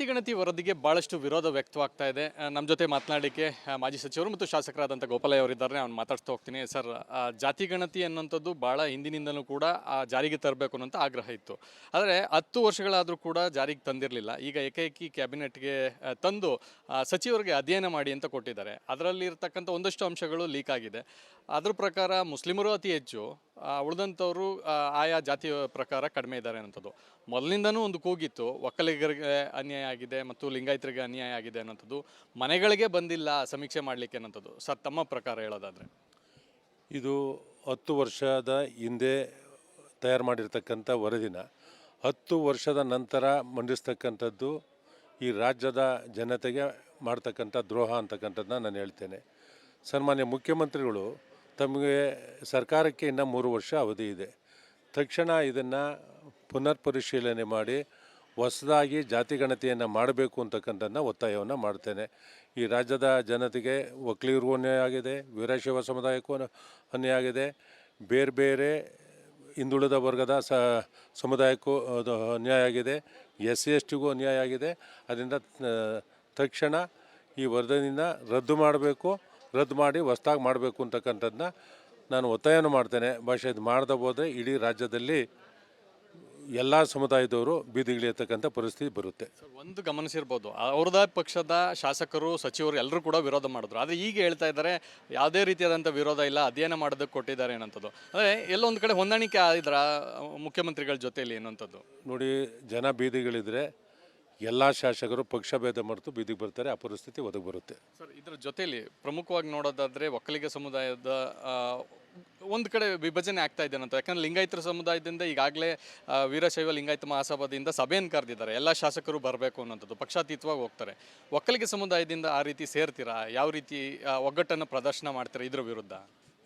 ಜಾತಿ ಗಣತಿ ವರದಿಗೆ ಭಾಳಷ್ಟು ವಿರೋಧ ವ್ಯಕ್ತವಾಗ್ತಾ ಇದೆ. ನಮ್ಮ ಜೊತೆ ಮಾತನಾಡಲಿಕ್ಕೆ ಮಾಜಿ ಸಚಿವರು ಮತ್ತು ಶಾಸಕರಾದಂಥ ಗೋಪಾಲಯ್ಯ ಅವರಿದ್ದಾರೆ. ಅವ್ನು ಮಾತಾಡ್ತಾ ಹೋಗ್ತೀನಿ. ಸರ್, ಜಾತಿ ಗಣತಿ ಅನ್ನೋಂಥದ್ದು ಭಾಳ ಹಿಂದಿನಿಂದಲೂ ಕೂಡ ಜಾರಿಗೆ ತರಬೇಕು ಅನ್ನೋಂಥ ಆಗ್ರಹ ಇತ್ತು. ಆದರೆ 10 ವರ್ಷಗಳಾದರೂ ಕೂಡ ಜಾರಿಗೆ ತಂದಿರಲಿಲ್ಲ. ಈಗ ಏಕೈಕಿ ಕ್ಯಾಬಿನೆಟ್ಗೆ ತಂದು ಸಚಿವರಿಗೆ ಅಧ್ಯಯನ ಮಾಡಿ ಅಂತ ಕೊಟ್ಟಿದ್ದಾರೆ. ಅದರಲ್ಲಿ ಇರ್ತಕ್ಕಂಥ ಒಂದಷ್ಟು ಅಂಶಗಳು ಲೀಕ್ ಆಗಿದೆ. ಅದ್ರ ಪ್ರಕಾರ ಮುಸ್ಲಿಮರು ಅತಿ ಹೆಚ್ಚು, ಉಳಿದಂಥವರು ಆಯಾ ಜಾತಿಯ ಪ್ರಕಾರ ಕಡಿಮೆ ಇದ್ದಾರೆ ಅನ್ನೋಂಥದ್ದು. ಮೊದಲಿಂದನೂ ಒಂದು ಕೂಗಿತ್ತು, ಒಕ್ಕಲಿಗರಿಗೆ ಅನ್ಯಾಯ ಆಗಿದೆ ಮತ್ತು ಲಿಂಗಾಯತರಿಗೆ ಅನ್ಯಾಯ ಆಗಿದೆ ಅನ್ನೋಂಥದ್ದು. ಮನೆಗಳಿಗೆ ಬಂದಿಲ್ಲ ಸಮೀಕ್ಷೆ ಮಾಡಲಿಕ್ಕೆ ಅನ್ನೋಂಥದ್ದು. ಸರ್, ತಮ್ಮ ಪ್ರಕಾರ ಹೇಳೋದಾದರೆ ಇದು 10 ವರ್ಷದ ಹಿಂದೆ ತಯಾರು ಮಾಡಿರ್ತಕ್ಕಂಥ ವರದಿನ 10 ವರ್ಷದ ನಂತರ ಮಂಡಿಸ್ತಕ್ಕಂಥದ್ದು ಈ ರಾಜ್ಯದ ಜನತೆಗೆ ಮಾಡ್ತಕ್ಕಂಥ ದ್ರೋಹ ಅಂತಕ್ಕಂಥದ್ದನ್ನ ನಾನು ಹೇಳ್ತೇನೆ. ಸನ್ಮಾನ್ಯ ಮುಖ್ಯಮಂತ್ರಿಗಳು ತಮಗೆ ಸರ್ಕಾರಕ್ಕೆ ಇನ್ನೂ 3 ವರ್ಷ ಅವಧಿ ಇದೆ. ತಕ್ಷಣ ಇದನ್ನು ಪುನರ್ ಪರಿಶೀಲನೆ ಮಾಡಿ ಹೊಸದಾಗಿ ಜಾತಿ ಗಣತಿಯನ್ನು ಮಾಡಬೇಕು ಅಂತಕ್ಕಂಥದ್ದನ್ನ ಒತ್ತಾಯವನ್ನು ಮಾಡ್ತೇನೆ. ಈ ರಾಜ್ಯದ ಜನತೆಗೆ ಒಕ್ಕಲಿಗರಿಗೂ ಅನ್ಯಾಯ ಆಗಿದೆ, ವೀರಶೈವ ಸಮುದಾಯಕ್ಕೂ ಅನ್ಯಾಯ ಆಗಿದೆ, ಬೇರೆ ಬೇರೆ ಹಿಂದುಳಿದ ವರ್ಗದ ಸಮುದಾಯಕ್ಕೂ ಅದು ಅನ್ಯಾಯ ಆಗಿದೆ, SC/STಗೂ ಅನ್ಯಾಯ ಆಗಿದೆ. ಅದರಿಂದ ತಕ್ಷಣ ಈ ವರದಿಯನ್ನು ರದ್ದು ಮಾಡಬೇಕು, ರದ್ದು ಮಾಡಿ ಹೊಸದಾಗಿ ಮಾಡಬೇಕು ಅಂತಕ್ಕಂಥದ್ದನ್ನ ನಾನು ಒತ್ತಾಯನೂ ಮಾಡ್ತೇನೆ. ಭಾಷೆ ಇದು ಮಾಡದ ಹೋದರೆ ಇಡೀ ರಾಜ್ಯದಲ್ಲಿ ಎಲ್ಲ ಸಮುದಾಯದವರು ಬೀದಿಗಿಳಿಯತಕ್ಕಂಥ ಪರಿಸ್ಥಿತಿ ಬರುತ್ತೆ. ಒಂದು ಗಮನಿಸಿರ್ಬೋದು, ಅವ್ರದ ಪಕ್ಷದ ಶಾಸಕರು ಸಚಿವರು ಎಲ್ಲರೂ ಕೂಡ ವಿರೋಧ ಮಾಡಿದ್ರು. ಆದರೆ ಈಗ ಹೇಳ್ತಾ ಇದ್ದಾರೆ ಯಾವುದೇ ರೀತಿಯಾದಂಥ ವಿರೋಧ ಇಲ್ಲ, ಅಧ್ಯಯನ ಮಾಡೋದಕ್ಕೆ ಕೊಟ್ಟಿದ್ದಾರೆ ಅನ್ನೋಂಥದ್ದು. ಅಂದರೆ ಎಲ್ಲೊಂದು ಕಡೆ ಹೊಂದಾಣಿಕೆ ಆಗಿದ್ರ ಮುಖ್ಯಮಂತ್ರಿಗಳ ಜೊತೆಯಲ್ಲಿ ಅನ್ನೋಂಥದ್ದು. ನೋಡಿ, ಜನ ಬೀದಿಗಳಿದ್ರೆ ಎಲ್ಲ ಶಾಸಕರು ಪಕ್ಷ ಭೇದ ಮರೆತು ಬೀದಿಗೆ ಬರ್ತಾರೆ, ಆ ಪರಿಸ್ಥಿತಿ ಒದಗಿ ಬರುತ್ತೆ. ಸರ್, ಇದರ ಜೊತೆಯಲ್ಲಿ ಪ್ರಮುಖವಾಗಿ ನೋಡೋದಾದರೆ ಒಕ್ಕಲಿಗ ಸಮುದಾಯದ ಒಂದು ಕಡೆ ವಿಭಜನೆ ಆಗ್ತಾ ಇದೆ ಅಂತ. ಯಾಕಂದರೆ ಲಿಂಗಾಯತರ ಸಮುದಾಯದಿಂದ ಈಗಾಗಲೇ ವೀರಶೈವ ಲಿಂಗಾಯತ ಮಹಾಸಭಾದಿಂದ ಸಭೆಯನ್ನು ಕರೆದಿದ್ದಾರೆ. ಎಲ್ಲ ಶಾಸಕರು ಬರಬೇಕು ಅನ್ನೋಂಥದ್ದು, ಪಕ್ಷಾತೀತವಾಗಿ ಹೋಗ್ತಾರೆ. ಒಕ್ಕಲಿಗ ಸಮುದಾಯದಿಂದ ಆ ರೀತಿ ಸೇರ್ತೀರಾ? ಯಾವ ರೀತಿ ಒಗ್ಗಟ್ಟನ್ನು ಪ್ರದರ್ಶನ ಮಾಡ್ತೀರಾ ಇದರ ವಿರುದ್ಧ?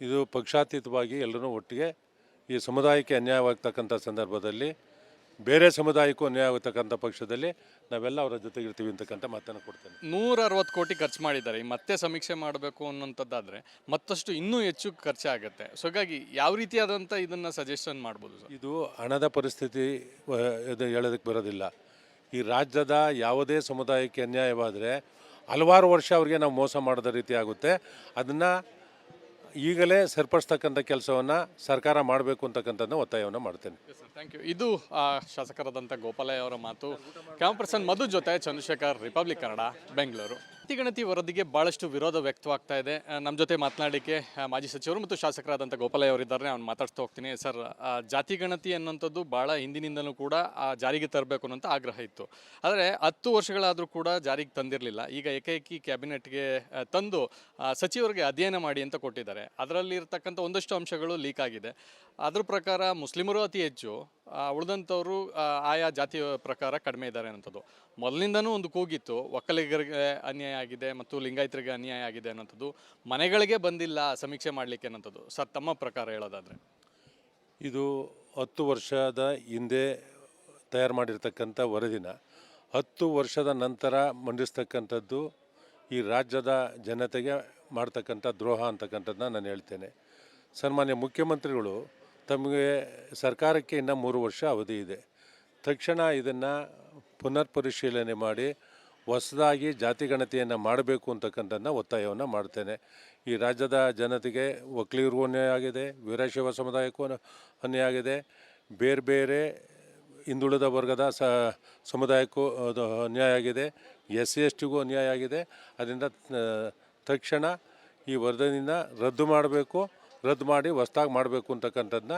ಇದು ಪಕ್ಷಾತೀತವಾಗಿ ಎಲ್ಲರೂ ಒಟ್ಟಿಗೆ ಈ ಸಮುದಾಯಕ್ಕೆ ಅನ್ಯಾಯವಾಗ್ತಕ್ಕಂಥ ಸಂದರ್ಭದಲ್ಲಿ ಬೇರೆ ಸಮುದಾಯಕ್ಕೂ ಅನ್ಯಾಯವಾಗತಕ್ಕಂಥ ಪಕ್ಷದಲ್ಲಿ ನಾವೆಲ್ಲ ಅವರ ಜೊತೆಗಿರ್ತೀವಿ ಅಂತಕ್ಕಂಥ ಮಾತನ್ನು ಕೊಡ್ತೇನೆ. 160 ಕೋಟಿ ಖರ್ಚು ಮಾಡಿದ್ದಾರೆ. ಮತ್ತೆ ಸಮೀಕ್ಷೆ ಮಾಡಬೇಕು ಅನ್ನೋಂಥದ್ದಾದರೆ ಮತ್ತಷ್ಟು ಇನ್ನೂ ಹೆಚ್ಚು ಖರ್ಚಾಗುತ್ತೆ. ಸೊ ಹಾಗಾಗಿ ಯಾವ ರೀತಿಯಾದಂಥ ಇದನ್ನು ಸಜೆಷನ್ ಮಾಡ್ಬೋದು ಸರ್? ಇದು ಹಣದ ಪರಿಸ್ಥಿತಿ ಇದು ಹೇಳೋದಕ್ಕೆ ಬರೋದಿಲ್ಲ. ಈ ರಾಜ್ಯದ ಯಾವುದೇ ಸಮುದಾಯಕ್ಕೆ ಅನ್ಯಾಯವಾದರೆ ಹಲವಾರು ವರ್ಷ ಅವರಿಗೆ ನಾವು ಮೋಸ ಮಾಡೋದ ರೀತಿ ಆಗುತ್ತೆ. ಅದನ್ನು ಈಗಲೇ ಸರಿಪಡಿಸ್ತಕ್ಕಂಥ ಕೆಲಸವನ್ನು ಸರ್ಕಾರ ಮಾಡಬೇಕು ಅಂತಕ್ಕಂಥದ್ದನ್ನ ಒತ್ತಾಯವನ್ನು ಮಾಡ್ತೇನೆ. Thank you. ಇದು ಶಾಸಕರಾದಂಥ ಗೋಪಾಲಯ್ಯ ಅವರ ಮಾತು. ಕ್ಯಾಮ್ ಪರ್ಸನ್ ಮಧು ಜೊತೆ ಚಂದ್ರಶೇಖರ್, ರಿಪಬ್ಲಿಕ್ ಕನ್ನಡ, ಬೆಂಗಳೂರು. ಜಾತಿ ಗಣತಿ ವರದಿಗೆ ಭಾಳಷ್ಟು ವಿರೋಧ ವ್ಯಕ್ತವಾಗ್ತಾ ಇದೆ. ನಮ್ಮ ಜೊತೆ ಮಾತನಾಡಲಿಕ್ಕೆ ಮಾಜಿ ಸಚಿವರು ಮತ್ತು ಶಾಸಕರಾದಂಥ ಗೋಪಾಲಯ್ಯ ಅವರಿದ್ದಾರೆ. ಅವ್ನು ಮಾತಾಡ್ತಾ ಹೋಗ್ತೀನಿ. ಸರ್, ಜಾತಿ ಗಣತಿ ಅನ್ನೋಂಥದ್ದು ಭಾಳ ಹಿಂದಿನಿಂದಲೂ ಕೂಡ ಜಾರಿಗೆ ತರಬೇಕು ಅನ್ನೋಂಥ ಆಗ್ರಹ ಇತ್ತು. ಆದರೆ 10 ವರ್ಷಗಳಾದರೂ ಕೂಡ ಜಾರಿಗೆ ತಂದಿರಲಿಲ್ಲ. ಈಗ ಏಕೈಕಿ ಕ್ಯಾಬಿನೆಟ್ಗೆ ತಂದು ಸಚಿವರಿಗೆ ಅಧ್ಯಯನ ಮಾಡಿ ಅಂತ ಕೊಟ್ಟಿದ್ದಾರೆ. ಅದರಲ್ಲಿ ಇರ್ತಕ್ಕಂಥ ಒಂದಷ್ಟು ಅಂಶಗಳು ಲೀಕ್ ಆಗಿದೆ. ಅದ್ರ ಪ್ರಕಾರ ಮುಸ್ಲಿಮರು ಅತಿ ಹೆಚ್ಚು, ಉಳಿದಂಥವರು ಆಯಾ ಜಾತಿಯ ಪ್ರಕಾರ ಕಡಿಮೆ ಇದ್ದಾರೆ ಅನ್ನೋಂಥದ್ದು. ಮೊದಲಿಂದನೂ ಒಂದು ಕೂಗಿತ್ತು, ಒಕ್ಕಲಿಗರಿಗೆ ಅನ್ಯಾಯ ಆಗಿದೆ ಮತ್ತು ಲಿಂಗಾಯತರಿಗೆ ಅನ್ಯಾಯ ಆಗಿದೆ ಅನ್ನೋಂಥದ್ದು. ಮನೆಗಳಿಗೆ ಬಂದಿಲ್ಲ ಸಮೀಕ್ಷೆ ಮಾಡಲಿಕ್ಕೆ ಅನ್ನೋಂಥದ್ದು. ಸರ್, ತಮ್ಮ ಪ್ರಕಾರ ಹೇಳೋದಾದರೆ ಇದು 10 ವರ್ಷದ ಹಿಂದೆ ತಯಾರು ಮಾಡಿರ್ತಕ್ಕಂಥ ವರದಿನ 10 ವರ್ಷದ ನಂತರ ಮಂಡಿಸ್ತಕ್ಕಂಥದ್ದು ಈ ರಾಜ್ಯದ ಜನತೆಗೆ ಮಾಡ್ತಕ್ಕಂಥ ದ್ರೋಹ ಅಂತಕ್ಕಂಥದ್ದನ್ನ ನಾನು ಹೇಳ್ತೇನೆ. ಸನ್ಮಾನ್ಯ ಮುಖ್ಯಮಂತ್ರಿಗಳು ತಮಗೆ ಸರ್ಕಾರಕ್ಕೆ ಇನ್ನೂ 3 ವರ್ಷ ಅವಧಿ ಇದೆ. ತಕ್ಷಣ ಇದನ್ನು ಪುನರ್ ಪರಿಶೀಲನೆ ಮಾಡಿ ಹೊಸದಾಗಿ ಜಾತಿ ಗಣತಿಯನ್ನು ಮಾಡಬೇಕು ಅಂತಕ್ಕಂಥದ್ದನ್ನ ಒತ್ತಾಯವನ್ನು ಮಾಡ್ತೇನೆ. ಈ ರಾಜ್ಯದ ಜನತೆಗೆ ಒಕ್ಕಲಿಗರಿಗೂ ಅನ್ಯಾಯ ಆಗಿದೆ, ವೀರಶೈವ ಸಮುದಾಯಕ್ಕೂ ಅನ್ಯಾಯ ಆಗಿದೆ, ಬೇರೆ ಬೇರೆ ಹಿಂದುಳಿದ ವರ್ಗದ ಸಮುದಾಯಕ್ಕೂ ಅದು ಅನ್ಯಾಯ ಆಗಿದೆ, SC/STಗೂ ಅನ್ಯಾಯ ಆಗಿದೆ. ಅದರಿಂದ ತಕ್ಷಣ ಈ ವರದಿಯನ್ನು ರದ್ದು ಮಾಡಬೇಕು, ರದ್ದು ಮಾಡಿ ಹೊಸದಾಗಿ ಮಾಡಬೇಕು ಅಂತಕ್ಕಂಥದ್ದನ್ನ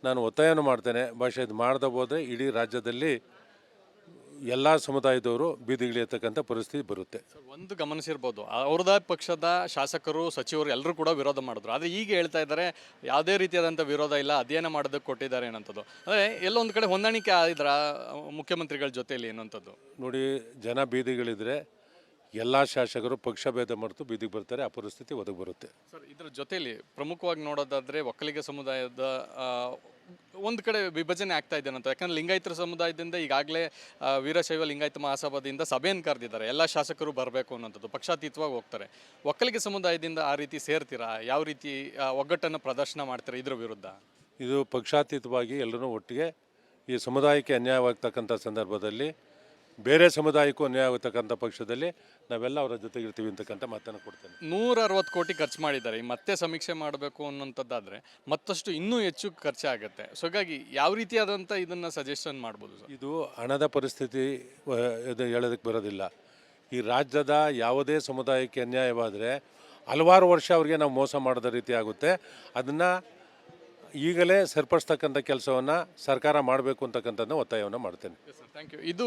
ನಾನು ಒತ್ತಾಯನೂ ಮಾಡ್ತೇನೆ. ಭಾಷೆ ಇದು ಮಾಡದ ಹೋದರೆ ಇಡೀ ರಾಜ್ಯದಲ್ಲಿ ಎಲ್ಲ ಸಮುದಾಯದವರು ಬೀದಿಗಿಳಿಯತಕ್ಕಂಥ ಪರಿಸ್ಥಿತಿ ಬರುತ್ತೆ. ಒಂದು ಗಮನಿಸಿರ್ಬೋದು, ಅವ್ರದ ಪಕ್ಷದ ಶಾಸಕರು ಸಚಿವರು ಎಲ್ಲರೂ ಕೂಡ ವಿರೋಧ ಮಾಡಿದ್ರು. ಆದರೆ ಈಗ ಹೇಳ್ತಾ ಇದ್ದಾರೆ ಯಾವುದೇ ರೀತಿಯಾದಂಥ ವಿರೋಧ ಇಲ್ಲ, ಅಧ್ಯಯನ ಮಾಡೋದಕ್ಕೆ ಕೊಟ್ಟಿದ್ದಾರೆ ಅನ್ನೋಂಥದ್ದು. ಅಂದರೆ ಎಲ್ಲೊಂದು ಕಡೆ ಹೊಂದಾಣಿಕೆ ಆಗಿದ್ರ ಮುಖ್ಯಮಂತ್ರಿಗಳ ಜೊತೆಯಲ್ಲಿ ಅನ್ನೋಂಥದ್ದು. ನೋಡಿ, ಜನ ಬೀದಿಗಳಿದ್ರೆ ಎಲ್ಲ ಶಾಸಕರು ಪಕ್ಷ ಭೇದ ಮರೆತು ಬೀದಿಗೆ ಬರ್ತಾರೆ, ಆ ಪರಿಸ್ಥಿತಿ ಒದಗಿ ಬರುತ್ತೆ. ಸರ್, ಇದರ ಜೊತೆಯಲ್ಲಿ ಪ್ರಮುಖವಾಗಿ ನೋಡೋದಾದರೆ ಒಕ್ಕಲಿಗ ಸಮುದಾಯದ ಒಂದು ಕಡೆ ವಿಭಜನೆ ಆಗ್ತಾ ಇದೆ ಅಂತ. ಯಾಕಂದರೆ ಲಿಂಗಾಯತರ ಸಮುದಾಯದಿಂದ ಈಗಾಗಲೇ ವೀರಶೈವ ಲಿಂಗಾಯತ ಮಹಾಸಭಾದಿಂದ ಸಭೆಯನ್ನು ಕರೆದಿದ್ದಾರೆ. ಎಲ್ಲ ಶಾಸಕರು ಬರಬೇಕು ಅನ್ನೋಂಥದ್ದು, ಪಕ್ಷಾತೀತವಾಗಿ ಹೋಗ್ತಾರೆ. ಒಕ್ಕಲಿಗ ಸಮುದಾಯದಿಂದ ಆ ರೀತಿ ಸೇರ್ತೀರಾ? ಯಾವ ರೀತಿ ಒಗ್ಗಟ್ಟನ್ನು ಪ್ರದರ್ಶನ ಮಾಡ್ತೀರಾ ಇದರ ವಿರುದ್ಧ? ಇದು ಪಕ್ಷಾತೀತವಾಗಿ ಎಲ್ಲರೂ ಒಟ್ಟಿಗೆ ಈ ಸಮುದಾಯಕ್ಕೆ ಅನ್ಯಾಯವಾಗ್ತಕ್ಕಂಥ ಸಂದರ್ಭದಲ್ಲಿ ಬೇರೆ ಸಮುದಾಯಕ್ಕೂ ಅನ್ಯಾಯ ಆಗತಕ್ಕಂಥ ಪಕ್ಷದಲ್ಲಿ ನಾವೆಲ್ಲ ಅವರ ಜೊತೆಗಿರ್ತೀವಿ ಅಂತಕ್ಕಂಥ ಮಾತನ್ನು ಕೊಡ್ತೇನೆ. 160 ಕೋಟಿ ಖರ್ಚು ಮಾಡಿದ್ದಾರೆ. ಈ ಮತ್ತೆ ಸಮೀಕ್ಷೆ ಮಾಡಬೇಕು ಅನ್ನೋಂಥದ್ದಾದರೆ ಮತ್ತಷ್ಟು ಇನ್ನೂ ಹೆಚ್ಚು ಖರ್ಚಾಗುತ್ತೆ. ಸೊ ಹಾಗಾಗಿ ಯಾವ ರೀತಿಯಾದಂಥ ಇದನ್ನು ಸಜೆಷನ್ ಮಾಡ್ಬೋದು ಸರ್? ಇದು ಹಣದ ಪರಿಸ್ಥಿತಿ ಇದು ಹೇಳೋದಕ್ಕೆ ಬರೋದಿಲ್ಲ. ಈ ರಾಜ್ಯದ ಯಾವುದೇ ಸಮುದಾಯಕ್ಕೆ ಅನ್ಯಾಯವಾದರೆ ಹಲವಾರು ವರ್ಷ ಅವರಿಗೆ ನಾವು ಮೋಸ ಮಾಡದ ರೀತಿ ಆಗುತ್ತೆ. ಅದನ್ನು ಈಗಲೇ ಸರಿಪಡಿಸ್ತಕ್ಕಂಥ ಕೆಲಸವನ್ನು ಸರ್ಕಾರ ಮಾಡಬೇಕು ಅಂತಕ್ಕಂಥದ್ದನ್ನ ಒತ್ತಾಯವನ್ನು ಮಾಡ್ತೇನೆ. Thank you. ಇದು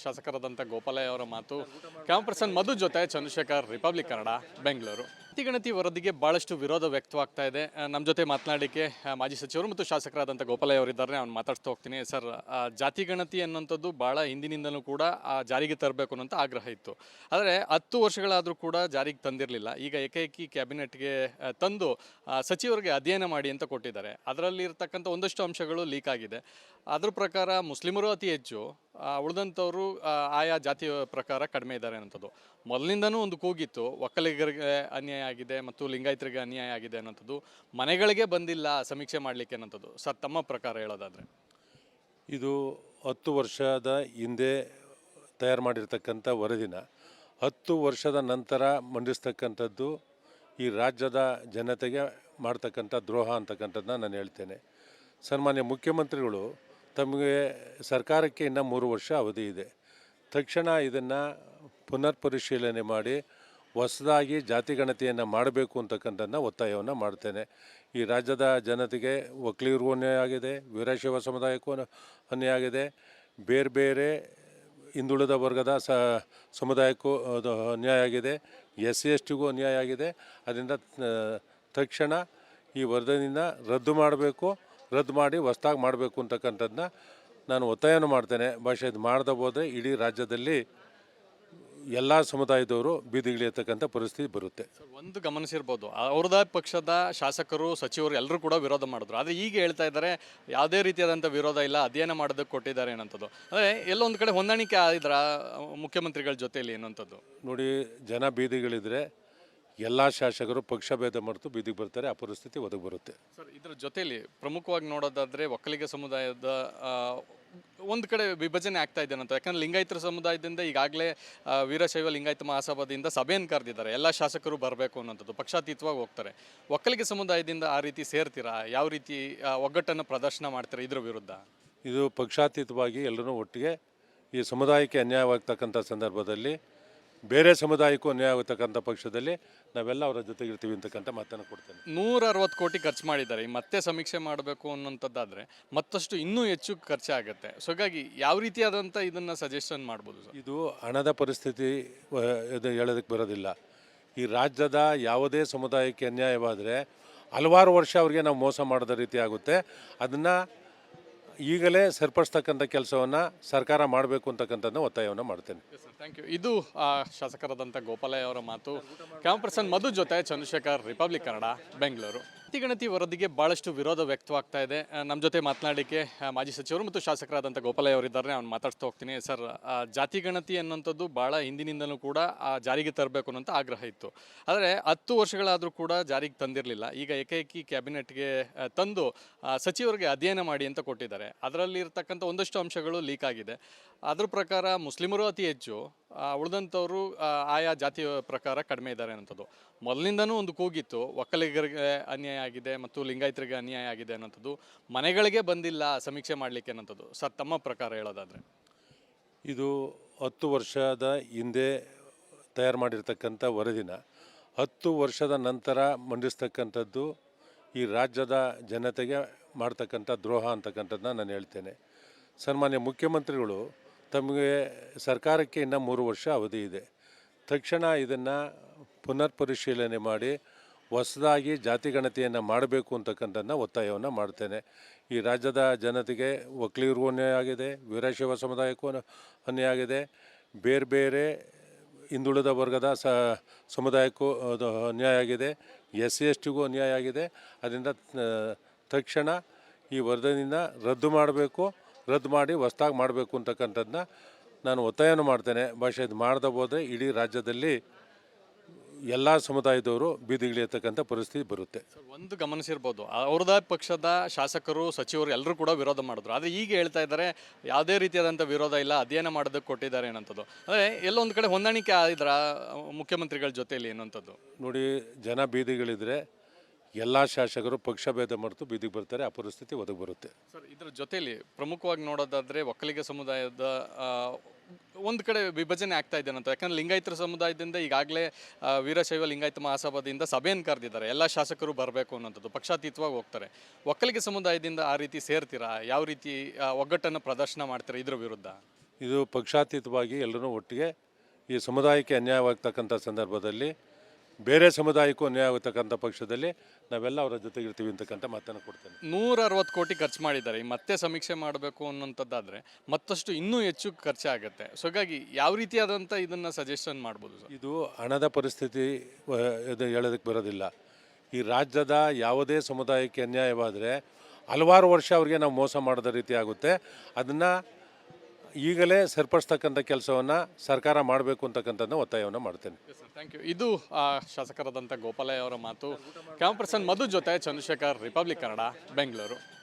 ಶಾಸಕರಾದಂಥ ಗೋಪಾಲಯ್ಯ ಅವರ ಮಾತು. ಕ್ಯಾಮ್ ಪರ್ಸನ್ ಮಧು ಜೊತೆ ಚಂದ್ರಶೇಖರ್, ರಿಪಬ್ಲಿಕ್ ಕನ್ನಡ, ಬೆಂಗಳೂರು. ಜಾತಿಗಣತಿ ವರದಿಗೆ ಭಾಳಷ್ಟು ವಿರೋಧ ವ್ಯಕ್ತವಾಗ್ತಾ ಇದೆ. ನಮ್ಮ ಜೊತೆ ಮಾತನಾಡಲಿಕ್ಕೆ ಮಾಜಿ ಸಚಿವರು ಮತ್ತು ಶಾಸಕರಾದಂಥ ಗೋಪಾಲಯ್ಯ ಅವರಿದ್ದಾರೆ. ಅವ್ನು ಮಾತಾಡ್ತಾ ಹೋಗ್ತೀನಿ. ಸರ್, ಜಾತಿಗಣತಿ ಅನ್ನೋಂಥದ್ದು ಭಾಳ ಹಿಂದಿನಿಂದಲೂ ಕೂಡ ಜಾರಿಗೆ ತರಬೇಕು ಅನ್ನೋಂಥ ಆಗ್ರಹ ಇತ್ತು. ಆದರೆ 10 ವರ್ಷಗಳಾದರೂ ಕೂಡ ಜಾರಿಗೆ ತಂದಿರಲಿಲ್ಲ. ಈಗ ಏಕೈಕಿ ಕ್ಯಾಬಿನೆಟ್ಗೆ ತಂದು ಸಚಿವರಿಗೆ ಅಧ್ಯಯನ ಮಾಡಿ ಅಂತ ಕೊಟ್ಟಿದ್ದಾರೆ. ಅದರಲ್ಲಿ ಇರ್ತಕ್ಕಂಥ ಒಂದಷ್ಟು ಅಂಶಗಳು ಲೀಕ್ ಆಗಿದೆ. ಅದ್ರ ಪ್ರಕಾರ ಮುಸ್ಲಿಮರು ಅತಿ ಹೆಚ್ಚು, ಉಳಿದಂಥವರು ಆಯಾ ಜಾತಿಯ ಪ್ರಕಾರ ಕಡಿಮೆ ಇದ್ದಾರೆ ಅನ್ನೋಂಥದ್ದು. ಮೊದಲಿಂದನೂ ಒಂದು ಕೂಗಿತ್ತು, ಒಕ್ಕಲಿಗರಿಗೆ ಅನ್ಯಾಯ ಆಗಿದೆ ಮತ್ತು ಲಿಂಗಾಯತರಿಗೆ ಅನ್ಯಾಯ ಆಗಿದೆ ಅನ್ನೋಂಥದ್ದು. ಮನೆಗಳಿಗೆ ಬಂದಿಲ್ಲ ಸಮೀಕ್ಷೆ ಮಾಡಲಿಕ್ಕೆ ಅನ್ನೋಂಥದ್ದು. ಸರ್, ತಮ್ಮ ಪ್ರಕಾರ ಹೇಳೋದಾದರೆ? ಇದು 10 ವರ್ಷದ ಹಿಂದೆ ತಯಾರು ಮಾಡಿರ್ತಕ್ಕಂಥ ವರದಿನ 10 ವರ್ಷದ ನಂತರ ಮಂಡಿಸ್ತಕ್ಕಂಥದ್ದು ಈ ರಾಜ್ಯದ ಜನತೆಗೆ ಮಾಡ್ತಕ್ಕಂಥ ದ್ರೋಹ ಅಂತಕ್ಕಂಥದ್ದನ್ನ ನಾನು ಹೇಳ್ತೇನೆ. ಸನ್ಮಾನ್ಯ ಮುಖ್ಯಮಂತ್ರಿಗಳು ತಮಗೆ ಸರ್ಕಾರಕ್ಕೆ ಇನ್ನೂ 3 ವರ್ಷ ಅವಧಿ ಇದೆ. ತಕ್ಷಣ ಇದನ್ನು ಪುನರ್ ಪರಿಶೀಲನೆ ಮಾಡಿ ಹೊಸದಾಗಿ ಜಾತಿಗಣತಿಯನ್ನು ಮಾಡಬೇಕು ಅಂತಕ್ಕಂಥದ್ದನ್ನ ಒತ್ತಾಯವನ್ನು ಮಾಡ್ತೇನೆ. ಈ ರಾಜ್ಯದ ಜನತೆಗೆ ಒಕ್ಕಲಿಗರಿಗೂ ಅನ್ಯಾಯ ಆಗಿದೆ, ವೀರಶೈವ ಸಮುದಾಯಕ್ಕೂ ಅನ್ಯಾಯ ಆಗಿದೆ, ಬೇರೆ ಬೇರೆ ಹಿಂದುಳಿದ ವರ್ಗದ ಸಮುದಾಯಕ್ಕೂ ಅದು ಅನ್ಯಾಯ ಆಗಿದೆ, SC/STಗೂ ಅನ್ಯಾಯ ಆಗಿದೆ. ಅದರಿಂದ ತಕ್ಷಣ ಈ ವರದಿಯನ್ನು ರದ್ದು ಮಾಡಬೇಕು, ರದ್ದು ಮಾಡಿ ಹೊಸದಾಗಿ ಮಾಡಬೇಕು ಅಂತಕ್ಕಂಥದ್ದನ್ನ ನಾನು ಒತ್ತಾಯವನ್ನು ಮಾಡ್ತೇನೆ. ಇದು ಮಾಡದ ಹೋದರೆ ಇಡೀ ರಾಜ್ಯದಲ್ಲಿ ಎಲ್ಲ ಸಮುದಾಯದವರು ಬೀದಿಗಿಳಿಯತಕ್ಕಂಥ ಪರಿಸ್ಥಿತಿ ಬರುತ್ತೆ. ಒಂದು ಗಮನಿಸಿರ್ಬೋದು, ಅವ್ರದ್ದ ಪಕ್ಷದ ಶಾಸಕರು, ಸಚಿವರು ಎಲ್ಲರೂ ಕೂಡ ವಿರೋಧ ಮಾಡಿದ್ರು. ಆದರೆ ಈಗ ಹೇಳ್ತಾ ಇದ್ದಾರೆ ಯಾವುದೇ ರೀತಿಯಾದಂಥ ವಿರೋಧ ಇಲ್ಲ, ಅಧ್ಯಯನ ಮಾಡೋದಕ್ಕೆ ಕೊಟ್ಟಿದ್ದಾರೆ ಅನ್ನೋಂಥದ್ದು. ಅಂದರೆ ಎಲ್ಲೊಂದು ಕಡೆ ಹೊಂದಾಣಿಕೆ ಆಗಿದ್ರ ಮುಖ್ಯಮಂತ್ರಿಗಳ ಜೊತೆಯಲ್ಲಿ ಅನ್ನೋಂಥದ್ದು. ನೋಡಿ, ಜನ ಬೀದಿಗಳಿದ್ರೆ ಎಲ್ಲ ಶಾಸಕರು ಪಕ್ಷ ಭೇದ ಮರೆತು ಬೀದಿಗೆ ಬರ್ತಾರೆ, ಆ ಪರಿಸ್ಥಿತಿ ಒದಗಿ ಬರುತ್ತೆ. ಸರ್, ಇದರ ಜೊತೆಯಲ್ಲಿ ಪ್ರಮುಖವಾಗಿ ನೋಡೋದಾದರೆ ಒಕ್ಕಲಿಗ ಸಮುದಾಯದ ಒಂದು ಕಡೆ ವಿಭಜನೆ ಆಗ್ತಾ ಇದೆ ಅಂತ. ಯಾಕಂದರೆ ಲಿಂಗಾಯತರ ಸಮುದಾಯದಿಂದ ಈಗಾಗಲೇ ವೀರಶೈವ ಲಿಂಗಾಯತ ಮಹಾಸಭಾದಿಂದ ಸಭೆಯನ್ನು ಕರೆದಿದ್ದಾರೆ. ಎಲ್ಲ ಶಾಸಕರು ಬರಬೇಕು ಅನ್ನೋಂಥದ್ದು, ಪಕ್ಷಾತೀತವಾಗಿ ಹೋಗ್ತಾರೆ. ಒಕ್ಕಲಿಗ ಸಮುದಾಯದಿಂದ ಆ ರೀತಿ ಸೇರ್ತೀರಾ? ಯಾವ ರೀತಿ ಒಗ್ಗಟ್ಟನ್ನು ಪ್ರದರ್ಶನ ಮಾಡ್ತೀರಾ ಇದ್ರ ವಿರುದ್ಧ? ಇದು ಪಕ್ಷಾತೀತವಾಗಿ ಎಲ್ಲರೂ ಒಟ್ಟಿಗೆ ಈ ಸಮುದಾಯಕ್ಕೆ ಅನ್ಯಾಯವಾಗ್ತಕ್ಕಂಥ ಸಂದರ್ಭದಲ್ಲಿ ಬೇರೆ ಸಮುದಾಯಕ್ಕೂ ಅನ್ಯಾಯ ಆಗತಕ್ಕಂಥ ಪಕ್ಷದಲ್ಲಿ ನಾವೆಲ್ಲ ಅವರ ಜೊತೆಗಿರ್ತೀವಿ ಅಂತಕ್ಕಂಥ ಮಾತನ್ನು ಕೊಡ್ತೇನೆ. 160 ಕೋಟಿ ಖರ್ಚು ಮಾಡಿದ್ದಾರೆ. ಈ ಮತ್ತೆ ಸಮೀಕ್ಷೆ ಮಾಡಬೇಕು ಅನ್ನೋಂಥದ್ದಾದರೆ ಮತ್ತಷ್ಟು ಇನ್ನೂ ಹೆಚ್ಚು ಖರ್ಚಾಗುತ್ತೆ. ಸೊ ಹಾಗಾಗಿ ಯಾವ ರೀತಿಯಾದಂಥ ಇದನ್ನು ಸಜೆಷನ್ ಮಾಡ್ಬೋದು ಸರ್? ಇದು ಹಣದ ಪರಿಸ್ಥಿತಿ ಇದು ಹೇಳೋದಕ್ಕೆ ಬರೋದಿಲ್ಲ. ಈ ರಾಜ್ಯದ ಯಾವುದೇ ಸಮುದಾಯಕ್ಕೆ ಅನ್ಯಾಯವಾದರೆ ಹಲವಾರು ವರ್ಷ ಅವರಿಗೆ ನಾವು ಮೋಸ ಮಾಡದ ರೀತಿ ಆಗುತ್ತೆ. ಅದನ್ನು ಈಗಲೇ ಸರಿಪಡಿಸ್ತಕ್ಕಂಥ ಕೆಲಸವನ್ನು ಸರ್ಕಾರ ಮಾಡಬೇಕು ಅಂತಕ್ಕಂಥದ್ದನ್ನ ಒತ್ತಾಯವನ್ನು ಮಾಡ್ತೇನೆ. Thank you. ಇದು ಶಾಸಕರಾದಂಥ ಗೋಪಾಲಯ್ಯ ಅವರ ಮಾತು. ಕ್ಯಾಮ್ ಪರ್ಸನ್ ಮಧು ಜೊತೆ ಚಂದ್ರಶೇಖರ್, ರಿಪಬ್ಲಿಕ್ ಕನ್ನಡ, ಬೆಂಗಳೂರು. ಜಾತಿಗಣತಿ ವರದಿಗೆ ಭಾಳಷ್ಟು ವಿರೋಧ ವ್ಯಕ್ತವಾಗ್ತಾ ಇದೆ. ನಮ್ಮ ಜೊತೆ ಮಾತನಾಡಲಿಕ್ಕೆ ಮಾಜಿ ಸಚಿವರು ಮತ್ತು ಶಾಸಕರಾದಂಥ ಗೋಪಾಲಯ್ಯ ಅವರಿದ್ದಾರೆ. ಅವ್ನು ಮಾತಾಡ್ತಾ ಹೋಗ್ತೀನಿ. ಸರ್, ಜಾತಿಗಣತಿ ಅನ್ನೋಂಥದ್ದು ಭಾಳ ಹಿಂದಿನಿಂದಲೂ ಕೂಡ ಜಾರಿಗೆ ತರಬೇಕು ಅನ್ನೋಂಥ ಆಗ್ರಹ ಇತ್ತು. ಆದರೆ 10 ವರ್ಷಗಳಾದರೂ ಕೂಡ ಜಾರಿಗೆ ತಂದಿರಲಿಲ್ಲ. ಈಗ ಏಕೈಕಿ ಕ್ಯಾಬಿನೆಟ್ಗೆ ತಂದು ಸಚಿವರಿಗೆ ಅಧ್ಯಯನ ಮಾಡಿ ಅಂತ ಕೊಟ್ಟಿದ್ದಾರೆ. ಅದರಲ್ಲಿ ಇರ್ತಕ್ಕಂಥ ಒಂದಷ್ಟು ಅಂಶಗಳು ಲೀಕ್ ಆಗಿದೆ. ಅದ್ರ ಪ್ರಕಾರ ಮುಸ್ಲಿಮರು ಅತಿ ಹೆಚ್ಚು, ಉಳಿದಂಥವರು ಆಯಾ ಜಾತಿಯ ಪ್ರಕಾರ ಕಡಿಮೆ ಇದ್ದಾರೆ ಅನ್ನೋಂಥದ್ದು. ಮೊದಲಿಂದನೂ ಒಂದು ಕೂಗಿತ್ತು, ಒಕ್ಕಲಿಗರಿಗೆ ಅನ್ಯಾಯ ಆಗಿದೆ ಮತ್ತು ಲಿಂಗಾಯತರಿಗೆ ಅನ್ಯಾಯ ಆಗಿದೆ ಅನ್ನೋಂಥದ್ದು. ಮನೆಗಳಿಗೆ ಬಂದಿಲ್ಲ ಸಮೀಕ್ಷೆ ಮಾಡಲಿಕ್ಕೆ ಅನ್ನೋಂಥದ್ದು. ಸರ್, ತಮ್ಮ ಪ್ರಕಾರ ಹೇಳೋದಾದರೆ? ಇದು 10 ವರ್ಷದ ಹಿಂದೆ ತಯಾರು ಮಾಡಿರ್ತಕ್ಕಂಥ ವರದಿನ 10 ವರ್ಷದ ನಂತರ ಮಂಡಿಸ್ತಕ್ಕಂಥದ್ದು ಈ ರಾಜ್ಯದ ಜನತೆಗೆ ಮಾಡ್ತಕ್ಕಂಥ ದ್ರೋಹ ಅಂತಕ್ಕಂಥದ್ದನ್ನ ನಾನು ಹೇಳ್ತೇನೆ. ಸನ್ಮಾನ್ಯ ಮುಖ್ಯಮಂತ್ರಿಗಳು ತಮಗೆ ಸರ್ಕಾರಕ್ಕೆ ಇನ್ನೂ 3 ವರ್ಷ ಅವಧಿ ಇದೆ. ತಕ್ಷಣ ಇದನ್ನು ಪುನರ್ ಪರಿಶೀಲನೆ ಮಾಡಿ ಹೊಸದಾಗಿ ಜಾತಿಗಣತಿಯನ್ನು ಮಾಡಬೇಕು ಅಂತಕ್ಕಂಥದ್ದನ್ನ ಒತ್ತಾಯವನ್ನು ಮಾಡ್ತೇನೆ. ಈ ರಾಜ್ಯದ ಜನತೆಗೆ ಒಕ್ಕಲಿಗರಿಗೂ ಅನ್ಯಾಯ ಆಗಿದೆ, ವೀರಶೈವ ಸಮುದಾಯಕ್ಕೂ ಅನ್ಯಾಯ ಆಗಿದೆ, ಬೇರೆ ಬೇರೆ ಹಿಂದುಳಿದ ವರ್ಗದ ಸಮುದಾಯಕ್ಕೂ ಅದು ಅನ್ಯಾಯ ಆಗಿದೆ, SC/STಗೂ ಅನ್ಯಾಯ ಆಗಿದೆ. ಅದರಿಂದ ತಕ್ಷಣ ಈ ವರದಿಯನ್ನು ರದ್ದು ಮಾಡಬೇಕು, ರದ್ದು ಮಾಡಿ ಹೊಸದಾಗಿ ಮಾಡಬೇಕು ಅಂತಕ್ಕಂಥದ್ದನ್ನ ನಾನು ಒತ್ತಾಯವನ್ನು ಮಾಡ್ತೇನೆ. ಇದು ಮಾಡದ ಹೋದರೆ ಇಡೀ ರಾಜ್ಯದಲ್ಲಿ ಎಲ್ಲ ಸಮುದಾಯದವರು ಬೀದಿಗಿಳಿಯತಕ್ಕಂಥ ಪರಿಸ್ಥಿತಿ ಬರುತ್ತೆ. ಒಂದು ಗಮನಿಸಿರ್ಬೋದು ಅವ್ರದ ಪಕ್ಷದ ಶಾಸಕರು ಸಚಿವರು ಎಲ್ಲರೂ ಕೂಡ ವಿರೋಧ ಮಾಡಿದ್ರು. ಆದರೆ ಈಗ ಹೇಳ್ತಾ ಇದ್ದಾರೆ ಯಾವುದೇ ರೀತಿಯಾದಂಥ ವಿರೋಧ ಇಲ್ಲ, ಅಧ್ಯಯನ ಮಾಡೋದಕ್ಕೆ ಕೊಟ್ಟಿದ್ದಾರೆ ಅನ್ನೋಂಥದ್ದು. ಅಂದರೆ ಎಲ್ಲೊಂದು ಕಡೆ ಹೊಂದಾಣಿಕೆ ಆಗಿದ್ರ ಮುಖ್ಯಮಂತ್ರಿಗಳ ಜೊತೆಯಲ್ಲಿ ಅನ್ನೋಂಥದ್ದು. ನೋಡಿ, ಜನ ಬೀದಿಗಳಿದ್ರೆ ಎಲ್ಲ ಶಾಸಕರು ಪಕ್ಷ ಭೇದ ಮರೆತು ಬೀದಿಗೆ ಬರ್ತಾರೆ, ಆ ಪರಿಸ್ಥಿತಿ ಒದಗಿ ಬರುತ್ತೆ. ಸರ್, ಇದರ ಜೊತೆಯಲ್ಲಿ ಪ್ರಮುಖವಾಗಿ ನೋಡೋದಾದರೆ ಒಕ್ಕಲಿಗ ಸಮುದಾಯದ ಒಂದು ಕಡೆ ವಿಭಜನೆ ಆಗ್ತಾ ಇದೆ ಅಂತ. ಯಾಕಂದರೆ ಲಿಂಗಾಯತರ ಸಮುದಾಯದಿಂದ ಈಗಾಗಲೇ ವೀರಶೈವ ಲಿಂಗಾಯತ ಮಹಾಸಭಾದಿಂದ ಸಭೆಯನ್ನು ಕರೆದಿದ್ದಾರೆ, ಎಲ್ಲ ಶಾಸಕರು ಬರಬೇಕು ಅನ್ನೋಂಥದ್ದು, ಪಕ್ಷಾತೀತವಾಗಿ ಹೋಗ್ತಾರೆ. ಒಕ್ಕಲಿಗ ಸಮುದಾಯದಿಂದ ಆ ರೀತಿ ಸೇರ್ತೀರಾ? ಯಾವ ರೀತಿ ಒಗ್ಗಟ್ಟನ್ನು ಪ್ರದರ್ಶನ ಮಾಡ್ತೀರಾ ಇದರ ವಿರುದ್ಧ? ಇದು ಪಕ್ಷಾತೀತವಾಗಿ ಎಲ್ಲರೂ ಒಟ್ಟಿಗೆ ಈ ಸಮುದಾಯಕ್ಕೆ ಅನ್ಯಾಯವಾಗ್ತಕ್ಕಂಥ ಸಂದರ್ಭದಲ್ಲಿ ಬೇರೆ ಸಮುದಾಯಕ್ಕೂ ಅನ್ಯಾಯವಾಗ್ತಕ್ಕಂಥ ಪಕ್ಷದಲ್ಲಿ ನಾವೆಲ್ಲ ಅವರ ಜೊತೆಗಿರ್ತೀವಿ ಅಂತಕ್ಕಂಥ ಮಾತನ್ನು ಕೊಡ್ತೇನೆ. 160 ಕೋಟಿ ಖರ್ಚು ಮಾಡಿದ್ದಾರೆ. ಈ ಮತ್ತೆ ಸಮೀಕ್ಷೆ ಮಾಡಬೇಕು ಅನ್ನೋಂಥದ್ದಾದರೆ ಮತ್ತಷ್ಟು ಇನ್ನೂ ಹೆಚ್ಚು ಖರ್ಚಾಗುತ್ತೆ. ಸೊ ಹಾಗಾಗಿ ಯಾವ ರೀತಿಯಾದಂಥ ಇದನ್ನು ಸಜೆಷನ್ ಮಾಡ್ಬೋದು ಸರ್? ಇದು ಹಣದ ಪರಿಸ್ಥಿತಿ ಇದು ಹೇಳೋದಕ್ಕೆ ಬರೋದಿಲ್ಲ. ಈ ರಾಜ್ಯದ ಯಾವುದೇ ಸಮುದಾಯಕ್ಕೆ ಅನ್ಯಾಯವಾದರೆ ಹಲವಾರು ವರ್ಷ ಅವರಿಗೆ ನಾವು ಮೋಸ ಮಾಡೋದ ರೀತಿ ಆಗುತ್ತೆ. ಅದನ್ನು ಈಗಲೇ ಸರಿಪಡಿಸ್ತಕ್ಕಂಥ ಕೆಲಸವನ್ನು ಸರ್ಕಾರ ಮಾಡಬೇಕು ಅಂತಕ್ಕಂಥದ್ದನ್ನ ಒತ್ತಾಯವನ್ನು ಮಾಡ್ತೇನೆ. Thank you. ಇದು ಶಾಸಕರಾದಂಥ ಗೋಪಾಲಯ್ಯ ಅವರ ಮಾತು. ಕ್ಯಾಮ್ ಪರ್ಸನ್ ಮಧು ಜೊತೆ ಚಂದ್ರಶೇಖರ್, ರಿಪಬ್ಲಿಕ್ ಕನ್ನಡ, ಬೆಂಗಳೂರು.